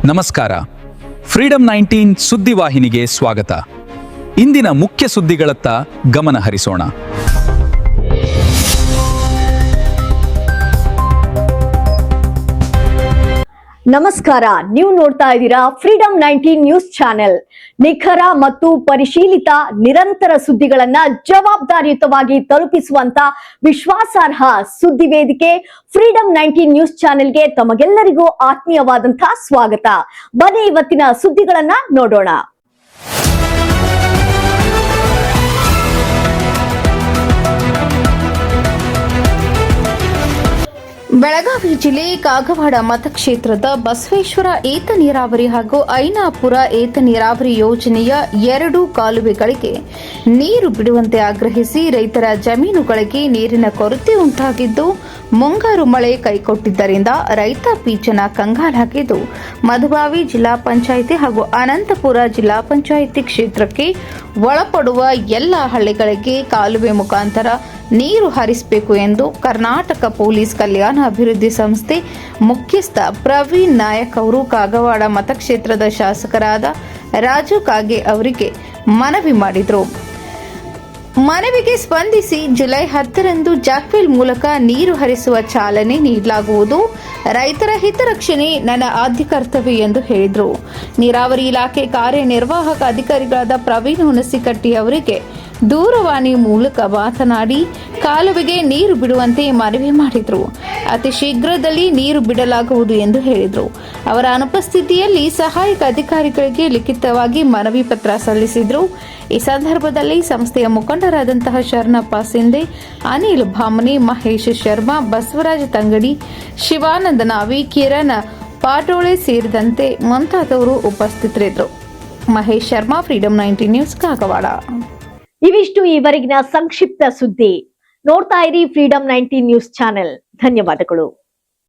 ನಮಸ್ಕಾರ. ಫ್ರೀಡಂ 19 ಸುದ್ದಿವಾಹಿನಿಗೆ ಸ್ವಾಗತ. ಇಂದಿನ ಮುಖ್ಯ ಸುದ್ದಿಗಳತ್ತ ಗಮನ ಹರಿಸೋಣ. ನಮಸ್ಕಾರ, ನೀವು ನೋಡ್ತಾ ಇದ್ದೀರಾ ಫ್ರೀಡಂ 19 ನ್ಯೂಸ್ ಚಾನೆಲ್. ನಿಖರ ಮತ್ತು ಪರಿಶೀಲಿತ ನಿರಂತರ ಸುದ್ದಿಗಳನ್ನ ಜವಾಬ್ದಾರಿಯುತವಾಗಿ ತಲುಪಿಸುವಂತ ವಿಶ್ವಾಸಾರ್ಹ ಸುದ್ದಿ ವೇದಿಕೆ ಫ್ರೀಡಂ 19 ನ್ಯೂಸ್ ಚಾನೆಲ್ಗೆ ತಮಗೆಲ್ಲರಿಗೂ ಆತ್ಮೀಯವಾದಂತಹ ಸ್ವಾಗತ. ಬನ್ನಿ ಇವತ್ತಿನ ಸುದ್ದಿಗಳನ್ನ ನೋಡೋಣ. ಬೆಳಗಾವಿ ಜಿಲ್ಲೆ ಕಾಗವಾಡ ಮತಕ್ಷೇತ್ರದ ಬಸವೇಶ್ವರ ಏತ ನೀರಾವರಿ ಹಾಗೂ ಐನಾಪುರ ಏತ ನೀರಾವರಿ ಯೋಜನೆಯ 2 ಕಾಲುವೆಗಳಿಗೆ ನೀರು ಬಿಡುವಂತೆ ಆಗ್ರಹಿಸಿ ರೈತರ ಜಮೀನುಗಳಿಗೆ ನೀರಿನ ಕೊರತೆ ಉಂಟಾಗಿದ್ದು, ಮುಂಗಾರು ಮಳೆ ಕೈಕೊಟ್ಟಿದ್ದರಿಂದ ರೈತಾಪಿ ಜನ ಕಂಗಾಲಾಗಿದ್ದು, ಮಧುಬಾವಿ ಜಿಲ್ಲಾ ಪಂಚಾಯಿತಿ ಹಾಗೂ ಅನಂತಪುರ ಜಿಲ್ಲಾ ಪಂಚಾಯಿತಿ ಕ್ಷೇತ್ರಕ್ಕೆ ಒಳಪಡುವ ಎಲ್ಲ ಹಳ್ಳಿಗಳಿಗೆ ಕಾಲುವೆ ಮುಖಾಂತರ ನೀರು ಹರಿಸಬೇಕು ಎಂದು ಕರ್ನಾಟಕ ಪೊಲೀಸ್ ಕಲ್ಯಾಣ ಅಭಿವೃದ್ಧಿ ಸಂಸ್ಥೆ ಮುಖ್ಯಸ್ಥ ಪ್ರವೀಣ್ ನಾಯಕ್ ಅವರು ಕಾಗವಾಡ ಮತಕ್ಷೇತ್ರದ ಶಾಸಕರಾದ ರಾಜು ಕಾಗೆ ಅವರಿಗೆ ಮನವಿ ಮಾಡಿದರು. ಮನವಿಗೆ ಸ್ಪಂದಿಸಿ ಜುಲೈ 10ರಂದು ಜಾಕ್ವೆಲ್ ಮೂಲಕ ನೀರು ಹರಿಸುವ ಚಾಲನೆ ನೀಡಲಾಗುವುದು. ರೈತರ ಹಿತರಕ್ಷಣೆ ನನ್ನ ಆದ್ಯ ಕರ್ತವ್ಯ ಎಂದು ಹೇಳಿದರು. ನೀರಾವರಿ ಇಲಾಖೆ ಕಾರ್ಯನಿರ್ವಾಹಕ ಅಧಿಕಾರಿಗಳಾದ ಪ್ರವೀಣ್ ಹುಣಸಿಕಟ್ಟಿ ಅವರಿಗೆ ದೂರವಾಣಿ ಮೂಲಕ ಮಾತನಾಡಿ ಕಾಲುವೆಗೆ ನೀರು ಬಿಡುವಂತೆ ಮನವಿ ಮಾಡಿದರು. ಅತಿ ಶೀಘ್ರದಲ್ಲಿ ನೀರು ಬಿಡಲಾಗುವುದು ಎಂದು ಹೇಳಿದರು. ಅವರ ಅನುಪಸ್ಥಿತಿಯಲ್ಲಿ ಸಹಾಯಕ ಅಧಿಕಾರಿಗಳಿಗೆ ಲಿಖಿತವಾಗಿ ಮನವಿ ಪತ್ರ ಸಲ್ಲಿಸಿದರು. ಈ ಸಂದರ್ಭದಲ್ಲಿ ಸಂಸ್ಥೆಯ ಮುಖಂಡರಾದಂತಹ ಶರಣಪ್ಪ ಸಿಂಧೆ, ಅನಿಲ್ ಭಾಮನಿ, ಮಹೇಶ್ ಶರ್ಮಾ, ಬಸವರಾಜ ತಂಗಡಿ, ಶಿವಾನಂದ ನಾವಿ, ಕಿರಣ್ ಪಾಟೋಳೆ ಸೇರಿದಂತೆ ಮುಂತಾದವರು ಉಪಸ್ಥಿತರಿದ್ದರು. Mahesh Sharma, freedom 19 news, Kagwad. ಇವಿಷ್ಟು ಈವರೆಗಿನ ಸಂಕ್ಷಿಪ್ತ ಸುದ್ದಿ. ನೋಡ್ತಾ ಇರಿ ಫ್ರೀಡಂ 19 ನ್ಯೂಸ್ ಚಾನೆಲ್. ಧನ್ಯವಾದಗಳು.